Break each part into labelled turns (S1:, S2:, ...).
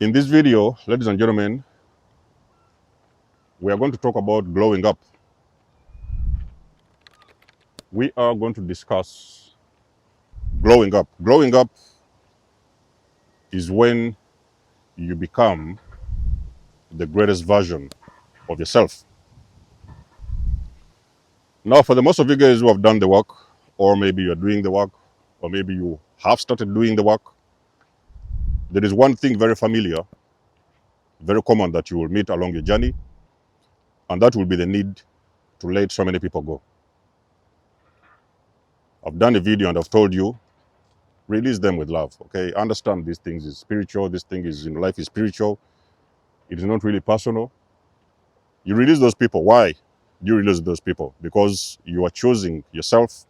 S1: In this video, ladies and gentlemen, we are going to talk about glowing up. We are going to discuss glowing up. Glowing up is when you become the greatest version of yourself. Now, for the most of you guys who have done the work, or maybe you're doing the work, or maybe you have started doing the work, there is one thing very familiar, very common that you will meet along your journey, and that will be the need to let so many people go. I've done a video and I've told you, release them with love, okay? Understand these things is spiritual, this thing is in life is spiritual. It is not really personal. You release those people. Why do you release those people? Because you are choosing yourself.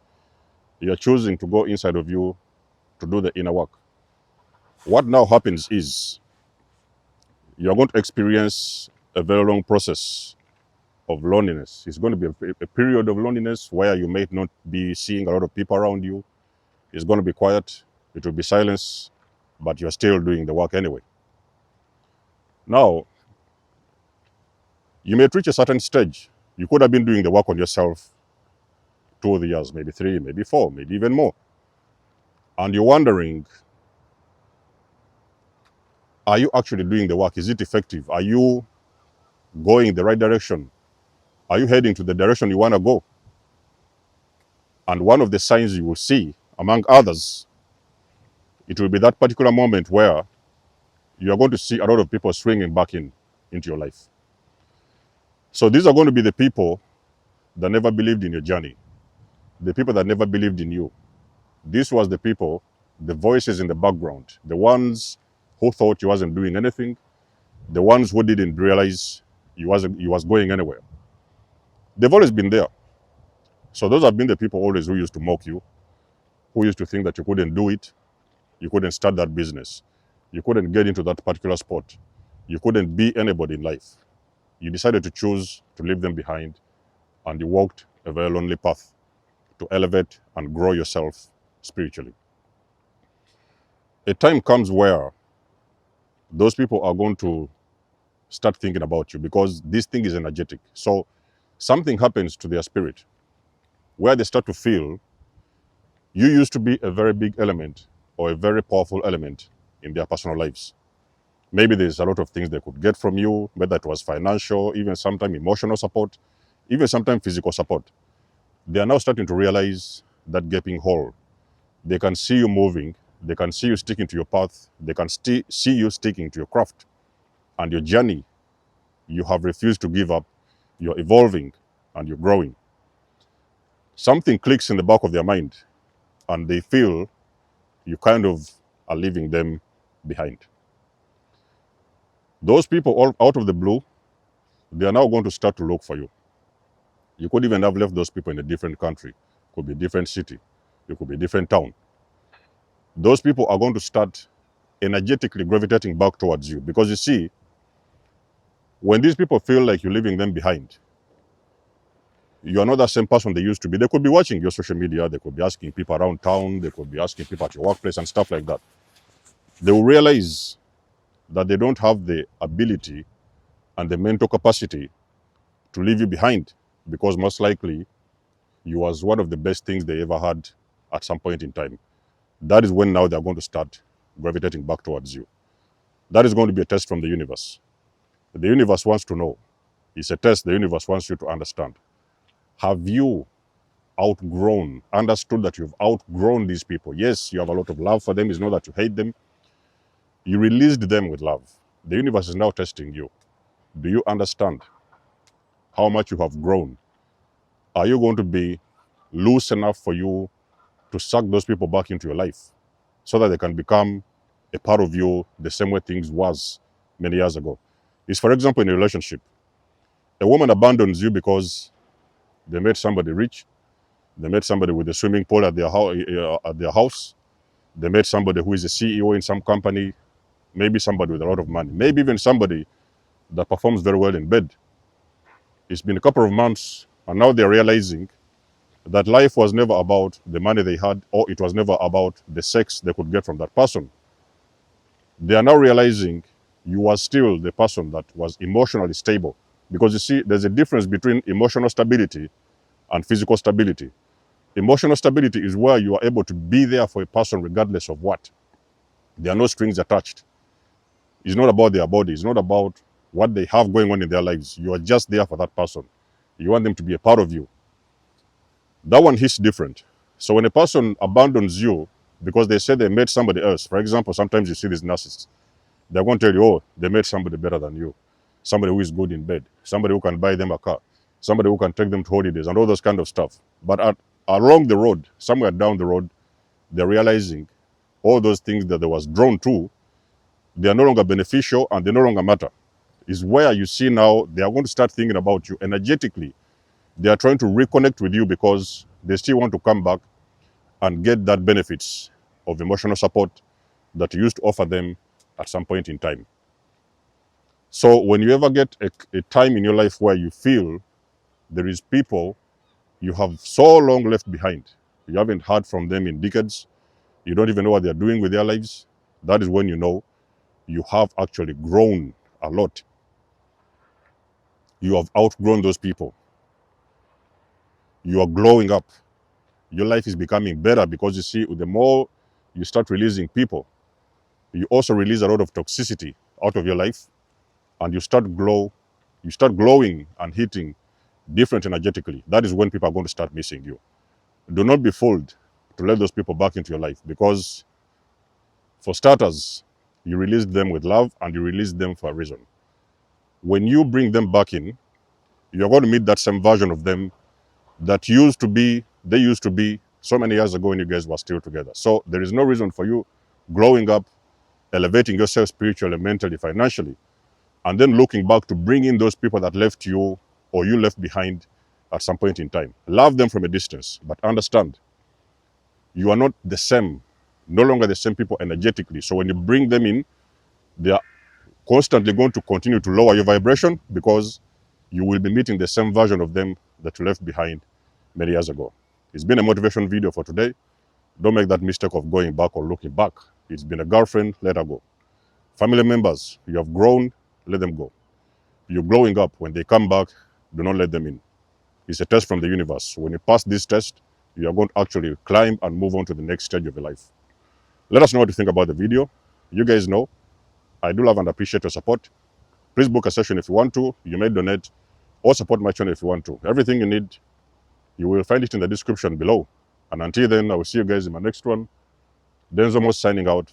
S1: You are choosing to go inside of you to do the inner work. What now happens is you are going to experience a very long process of loneliness. It's going to be a period of loneliness where you may not be seeing a lot of people around you. It's going to be quiet. It will be silence, but you're still doing the work anyway. Now, you may reach a certain stage. You could have been doing the work on yourself 2 years, maybe 3, maybe 4, maybe even more. And you're wondering, are you actually doing the work? Is it effective? Are you going the right direction? Are you heading to the direction you want to go? And one of the signs you will see, among others, it will be that particular moment where you are going to see a lot of people swinging back into your life. So these are going to be the people that never believed in your journey, the people that never believed in you. This was the people, the voices in the background, the ones who thought you wasn't doing anything, the ones who didn't realize you was going anywhere. They've always been there. So those have been the people always who used to mock you, who used to think that you couldn't do it, you couldn't start that business, you couldn't get into that particular sport, you couldn't be anybody in life. You decided to choose to leave them behind, and you walked a very lonely path to elevate and grow yourself spiritually. A time comes where those people are going to start thinking about you, because this thing is energetic. So something happens to their spirit where they start to feel you used to be a very big element or a very powerful element in their personal lives. Maybe there's a lot of things they could get from you, whether it was financial, even sometimes emotional support, even sometimes physical support. They are now starting to realize that gaping hole. They can see you moving, they can see you sticking to your path, they can see you sticking to your craft and your journey. You have refused to give up, you're evolving and you're growing. Something clicks in the back of their mind and they feel you kind of are leaving them behind. Those people, all out of the blue, they are now going to start to look for you. You could even have left those people in a different country, could be a different city, it could be a different town. Those people are going to start energetically gravitating back towards you, because you see, when these people feel like you're leaving them behind, you are not the same person they used to be. They could be watching your social media, they could be asking people around town, they could be asking people at your workplace and stuff like that. They will realize that they don't have the ability and the mental capacity to leave you behind, because most likely you was one of the best things they ever had at some point in time. That is when now they're going to start gravitating back towards you. That is going to be a test from the universe. The universe wants to know. It's a test the universe wants you to understand. Have you understood that you've outgrown these people? Yes, you have a lot of love for them. It's not that you hate them. You released them with love. The universe is now testing you. Do you understand how much you have grown? Are you going to be loose enough for you to suck those people back into your life so that they can become a part of you the same way things was many years ago? It's, for example, in a relationship. A woman abandons you because they met somebody rich, they met somebody with a swimming pool at their house, they met somebody who is a CEO in some company, maybe somebody with a lot of money, maybe even somebody that performs very well in bed. It's been a couple of months, and now they're realizing that life was never about the money they had, or it was never about the sex they could get from that person. They are now realizing you are still the person that was emotionally stable. Because you see, there's a difference between emotional stability and physical stability. Emotional stability is where you are able to be there for a person regardless of what. There are no strings attached. It's not about their body. It's not about what they have going on in their lives. You are just there for that person. You want them to be a part of you. That one hits different. So when a person abandons you because they say they met somebody else, for example, sometimes you see these narcissists, they're going to tell you, oh, they met somebody better than you, somebody who is good in bed, somebody who can buy them a car, somebody who can take them to holidays and all those kind of stuff. But along the road, somewhere down the road, they're realizing all those things that they was drawn to, they are no longer beneficial and they no longer matter. Is where you see now they are going to start thinking about you energetically. They are trying to reconnect with you because they still want to come back and get that benefits of emotional support that you used to offer them at some point in time. So when you ever get a time in your life where you feel there is people you have so long left behind, you haven't heard from them in decades, you don't even know what they're doing with their lives, that is when you know you have actually grown a lot. You have outgrown those people. You are growing up. Your life is becoming better because you see, the more you start releasing people, you also release a lot of toxicity out of your life, and you start glowing and hitting different energetically. That is when people are going to start missing you. Do not be fooled to let those people back into your life, because for starters, you released them with love and you released them for a reason. When you bring them back in, you're going to meet that same version of them that they used to be so many years ago when you guys were still together. So there is no reason for you growing up, elevating yourself spiritually, mentally, financially, and then looking back to bring in those people that left you or you left behind at some point in time. Love them from a distance, but understand you are not the same, no longer the same people energetically. So when you bring them in, they are constantly going to continue to lower your vibration, because you will be meeting the same version of them that you left behind many years ago. It's been a motivation video for today. Don't make that mistake of going back or looking back. It's been a girlfriend, let her go. Family members, you have grown, let them go. You're growing up. When they come back, do not let them in. It's a test from the universe. When you pass this test, you are going to actually climb and move on to the next stage of your life. Let us know what you think about the video. You guys know I do love and appreciate your support. Please book a session if you want to. You may donate or support my channel if you want to. Everything you need, you will find it in the description below. And until then, I will see you guys in my next one. Denzo Moss signing out.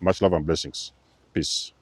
S1: Much love and blessings. Peace.